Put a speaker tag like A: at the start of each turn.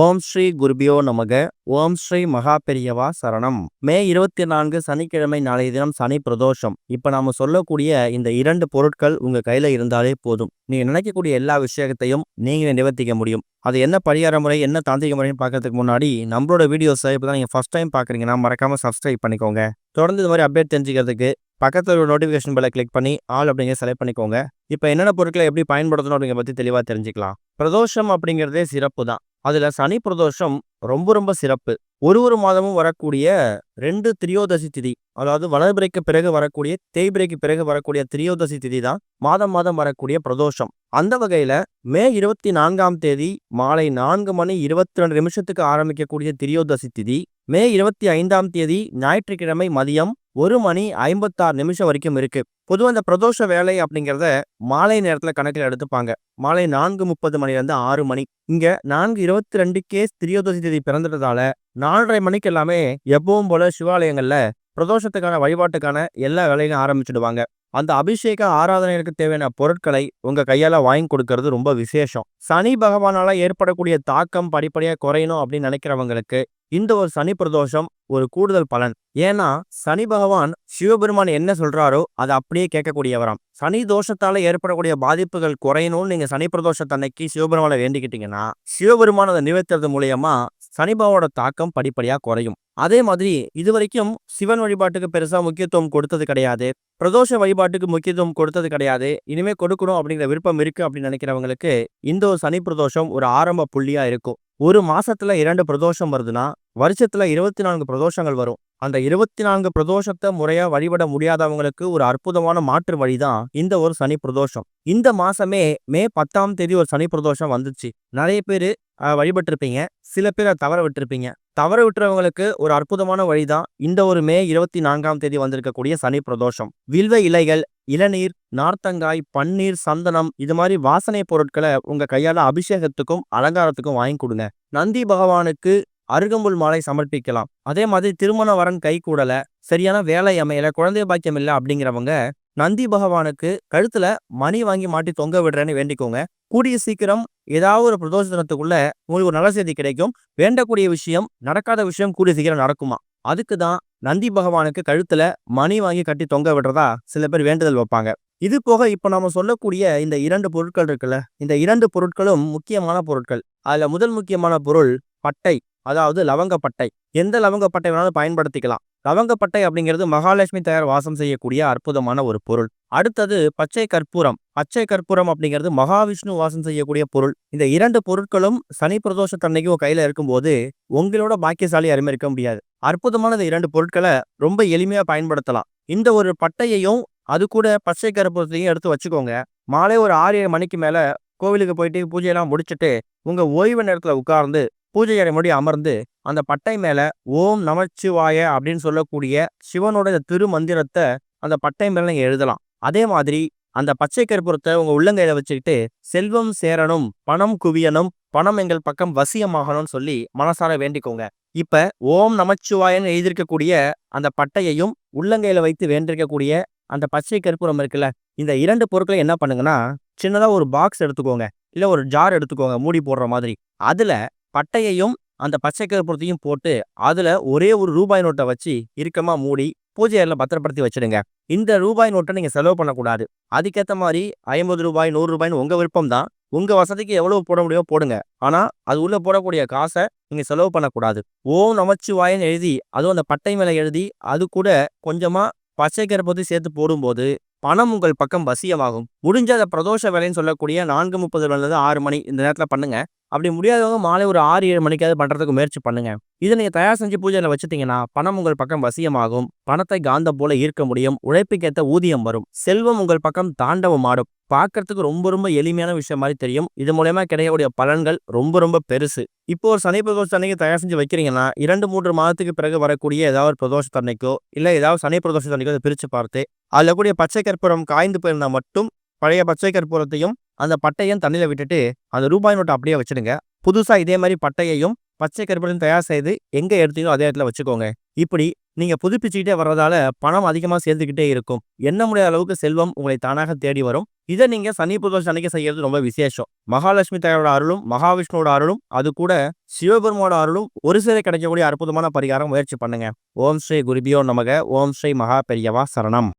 A: ஓம் ஸ்ரீ குருபியோ நமக. ஓம் ஸ்ரீ மகா பெரியவா சரணம். மே 24 சனிக்கிழமை நாளைய தினம் சனி பிரதோஷம். இப்ப நாம சொல்லக்கூடிய இந்த 2 பொருட்கள் உங்க கையில இருந்தாலே போதும். நீங்க நினைக்கக்கூடிய எல்லா விஷயத்தையும் நீங்க நிவர்த்திக்க முடியும். அது என்ன பரிகார முறை, என்ன தாந்திரிக முறைன்னு பார்க்கறதுக்கு முன்னாடி நம்மளோட வீடியோஸை இப்பதான் நீங்க ஃபர்ஸ்ட் டைம் பார்க்குறீங்கன்னா மறக்காம சப்ஸ்கிரைப் பண்ணிக்கோங்க. தொடர்ந்து இது மாதிரி அப்டேட் தெரிஞ்சுக்கிறதுக்கு பக்கத்துல ஒரு நோட்டிஃபிகேஷன் பெல்லை கிளிக் பண்ணி ஆல் அப்படிங்கிற செலக்ட் பண்ணிக்கோங்க. இப்போ என்னென்ன பொருட்களை எப்படி பயன்படுத்தணும் அப்படிங்கிற பத்தி தெளிவா தெரிஞ்சுக்கலாம். பிரதோஷம் அப்படிங்கிறதே சிறப்பு தான். அதுல சனி பிரதோஷம் ரொம்ப ரொம்ப சிறப்பு. ஒரு மாதமும் வரக்கூடிய 2 திரியோதசி திதி, அதாவது வளர்பிறைக்கு பிறகு வரக்கூடிய தேய்பிறைக்கு பிறகு வரக்கூடிய திரியோதசி திதி தான் மாதம் மாதம் வரக்கூடிய பிரதோஷம். அந்த வகையில மே 24ஆம் தேதி மாலை 4 மணி 22 நிமிஷத்துக்கு ஆரம்பிக்கக்கூடிய திரியோதசி திதி மே 25ஆம் தேதி ஞாயிற்றுக்கிழமை மதியம் 1 மணி 56 நிமிஷம் வரைக்கும் இருக்கு. பொதுவாக இந்த பிரதோஷ வேலை அப்படிங்கிறத மாலை நேரத்துல கணக்கில் எடுத்துப்பாங்க. மாலை 4:30 மணிலேருந்து 6 மணி. இங்க 4:22க்கே திரியோதசி தேதி பிறந்துட்டதால 4:30 மணிக்கு எல்லாமே எப்பவும் போல சிவாலயங்கள்ல பிரதோஷத்துக்கான வழிபாட்டுக்கான எல்லா வேலையும் ஆரம்பிச்சிடுவாங்க. அந்த அபிஷேக ஆராதனைகளுக்கு தேவையான பொருட்களை உங்க கையால வாங்கி கொடுக்கறது ரொம்ப விசேஷம். சனி பகவானால ஏற்படக்கூடிய தாக்கம் படிப்படியா குறையணும் அப்படின்னு நினைக்கிறவங்களுக்கு இந்த ஒரு சனி பிரதோஷம் ஒரு கூடுதல் பலன். ஏன்னா சனி பகவான் சிவபெருமான் என்ன சொல்றாரோ அதை அப்படியே கேட்கக்கூடியவராம். சனி தோஷத்தால ஏற்படக்கூடிய பாதிப்புகள் குறையணும்னு நீங்க சனி பிரதோஷத்தன்னைக்கு சிவபெருமானை வேண்டிக்கிட்டீங்கன்னா சிவபெருமான் அதை நிவர்த்துறது மூலியமா சனி பகவானோட தாக்கம் படிப்படியா குறையும். அதே மாதிரி இதுவரைக்கும் சிவன் வழிபாட்டுக்கு பெருசா முக்கியத்துவம் கொடுத்தது கிடையாது, பிரதோஷ வழிபாட்டுக்கு முக்கியத்துவம் கொடுத்தது கிடையாது, இனிமே கொடுக்கணும் அப்படிங்கிற விருப்பம் இருக்கு அப்படின்னு நினைக்கிறவங்களுக்கு இந்த ஒரு சனி பிரதோஷம் ஒரு ஆரம்ப புள்ளியா இருக்கும். ஒரு மாசத்துல 2 பிரதோஷம் வருதுன்னா வருஷத்துல 24 பிரதோஷங்கள் வரும். அந்த 24 பிரதோஷத்தை முறையா வழிபட முடியாதவங்களுக்கு ஒரு அற்புதமான மாற்று வழிதான் இந்த ஒரு சனி பிரதோஷம். இந்த மாசமே மே 10ஆம் தேதி ஒரு சனி பிரதோஷம் வந்துச்சு. நிறைய பேரு வழிபட்டிருப்பீங்க, சில பேர் அதை தவற விட்டுருப்பீங்க. தவற விட்டுறவங்களுக்கு ஒரு அற்புதமான வழிதான் இந்த ஒரு மே 24ஆம் தேதி வந்திருக்கக்கூடிய சனி பிரதோஷம். வில்வ இலைகள், இளநீர், நார்த்தங்காய், பன்னீர், சந்தனம் இது மாதிரி வாசனை பொருட்களை உங்க கையால அபிஷேகத்துக்கும் அலங்காரத்துக்கும் வாங்கி கொடுங்க. நந்தி பகவானுக்கு அருகம்புல் மாலை சமர்ப்பிக்கலாம். அதே மாதிரி திருமண வரன் கை கூடல, சரியான வேலை அமையல, குழந்தை பாக்கியம் இல்லை அப்படிங்கிறவங்க நந்தி பகவானுக்கு கழுத்துல மணி வாங்கி மாட்டி தொங்க விடுறேன்னு வேண்டிக்கோங்க. கூடிய சீக்கிரம் ஏதாவது ஒரு பிரதோஷ தினத்துக்குள்ள உங்களுக்கு ஒரு நல்ல செய்தி கிடைக்கும். வேண்டக்கூடிய விஷயம், நடக்காத விஷயம் கூடிய சீக்கிரம் நடக்குமா. அதுக்கு தான் நந்தி பகவானுக்கு கழுத்துல மணி வாங்கி கட்டி தொங்க விடுறதா சில பேர் வேண்டுதல் வைப்பாங்க. இது போக இப்ப நாம சொல்லக்கூடிய இந்த 2 பொருட்கள் இருக்குல்ல, இந்த 2 பொருட்களும் முக்கியமான பொருட்கள். அதுல முதல் முக்கியமான பொருள் பட்டை, அதாவது லவங்கப்பட்டை. எந்த லவங்கப்பட்டை வேணாலும் பயன்படுத்திக்கலாம். லவங்கப்பட்டை அப்படிங்கிறது மகாலட்சுமி தயார் வாசம் செய்யக்கூடிய அற்புதமான ஒரு பொருள். அடுத்தது பச்சை கற்பூரம். பச்சை கற்பூரம் அப்படிங்கிறது மகாவிஷ்ணு வாசம் செய்யக்கூடிய பொருள். இந்த 2 பொருட்களும் சனி பிரதோஷத்தன்னைக்கு கையில இருக்கும்போது உங்களோட பாக்கியசாலி யாருமே இருக்க முடியாது. அற்புதமான இந்த 2 பொருட்களை ரொம்ப எளிமையா பயன்படுத்தலாம். இந்த ஒரு பட்டையையும் அது கூட பச்சை கற்பூரத்தையும் எடுத்து வச்சுக்கோங்க. மாலை ஒரு 6-7 மணிக்கு மேல கோவிலுக்கு போயிட்டு பூஜையெல்லாம் முடிச்சுட்டு உங்க ஓய்வு நேரத்துல உட்கார்ந்து பூஜை அறை முடி அமர்ந்து அந்த பட்டை மேல ஓம் நமச்சிவாய அப்படின்னு சொல்லக்கூடிய சிவனோட திருமந்திரத்தை அந்த பட்டை மேல நீங்க எழுதலாம். அதே மாதிரி அந்த பச்சை கற்பூரத்தை உங்க உள்ளங்கையில வச்சுக்கிட்டு செல்வம் சேரணும், பணம் குவியணும், பணம் எங்கள் பக்கம் வசியமாகணும்னு சொல்லி மனசார வேண்டிக்கோங்க. இப்ப ஓம் நமச்சிவாயன்னு எழுதியிருக்கக்கூடிய அந்த பட்டையையும் உள்ளங்கையில வைத்து வேண்டிருக்கக்கூடிய அந்த பச்சை கற்பூரம் இருக்குல்ல, இந்த 2 பொருட்களையும் என்ன பண்ணுங்கன்னா சின்னதா ஒரு பாக்ஸ் எடுத்துக்கோங்க, இல்ல ஒரு ஜார் எடுத்துக்கோங்க மூடி போடுற மாதிரி. அதுல பட்டையையும் அந்த பச்சை கற்பூரத்தையும் போட்டு அதுல ஒரே ஒரு ரூபாய் நோட்டை வச்சு இறுக்கமா மூடி பூஜை அறையில பத்திரப்படுத்தி வச்சிடுங்க. இந்த ரூபாய் நோட்டை நீங்க செலவு பண்ணக்கூடாது. அதுக்கேற்ற மாதிரி 50 ரூபாய், 100 ரூபாய்னு உங்க விருப்பம் தான். உங்க வசதிக்கு எவ்வளவு போட முடியுமோ போடுங்க. ஆனா அது உள்ள போடக்கூடிய காசை நீங்க செலவு பண்ணக்கூடாது. ஓம் நமச்சிவாயன்னு எழுதி அதுவும் அந்த பட்டை மேல எழுதி அது கூட கொஞ்சமா பச்சை கற்பூரத்தை சேர்த்து போடும்போது பணம் உங்கள் பக்கம் வசியமாகும். முடிஞ்ச அந்த பிரதோஷ வேலைன்னு சொல்லக்கூடிய 4:30 6 மணி இந்த நேரத்துல பண்ணுங்க. அப்படி முடியாதவங்க மாலை ஒரு 6-7 மணிக்காவது பண்றதுக்கு முயற்சி பண்ணுங்க. இதை நீங்க தயார் செஞ்சு பூஜையில வச்சுட்டீங்கன்னா பணம் உங்கள் பக்கம் வசியமாகும். பணத்தை காந்தம் போல ஈர்க்க முடியும். உழைப்புக்கேற்ற ஊதியம் வரும். செல்வம் உங்கள் பக்கம் தாண்டவம் ஆடும். பார்க்கறதுக்கு ரொம்ப ரொம்ப எளிமையான விஷயம் மாதிரி தெரியும். இது மூலமா கிடைக்கக்கூடிய பலன்கள் ரொம்ப ரொம்ப பெருசு. இப்போ ஒரு சனி பிரதோஷ அன்னைக்கு தயார் செஞ்சு வைக்கிறீங்கன்னா 2-3 மாதத்துக்கு பிறகு வரக்கூடிய ஏதாவது ஒரு பிரதோஷ அன்னைக்கோ இல்ல ஏதாவது சனி பிரதோஷ அன்னைக்கோ அதை பிரிச்சு பார்த்து அதுல கூடிய பச்சை கற்பூரம் காய்ந்து போயிருந்தா மட்டும் பழைய பச்சை கற்பூரத்தையும் அந்த பட்டையும் தண்ணியில விட்டுட்டு அந்த ரூபாய் நோட்டை அப்படியே வச்சிடுங்க. புதுசா இதே மாதிரி பட்டையையும் பச்சை கற்பூரம் தயார் செய்து எங்க எடுத்தீங்களோ அதே இடத்துல வச்சுக்கோங்க. இப்படி நீங்க புதுப்பிச்சுக்கிட்டே வர்றதால பணம் அதிகமா சேர்ந்துக்கிட்டே இருக்கும். எண்ண முடியாத அளவுக்கு செல்வம் உங்களை தானாக தேடி வரும். இதை நீங்க சனி பிரதோஷம் அன்னைக்கு செய்யறது ரொம்ப விசேஷம். மகாலட்சுமி தாயோட அருளும், மகாவிஷ்ணுவோட அருளும், அது கூட சிவபெருமானோட அருளும் ஒரு சேர கிடைக்கக்கூடிய அற்புதமான பரிகாரம் முயற்சி பண்ணுங்க. ஓம் ஸ்ரீ குருபியோ நமக. ஓம் ஸ்ரீ மகா பெரியவா சரணம்.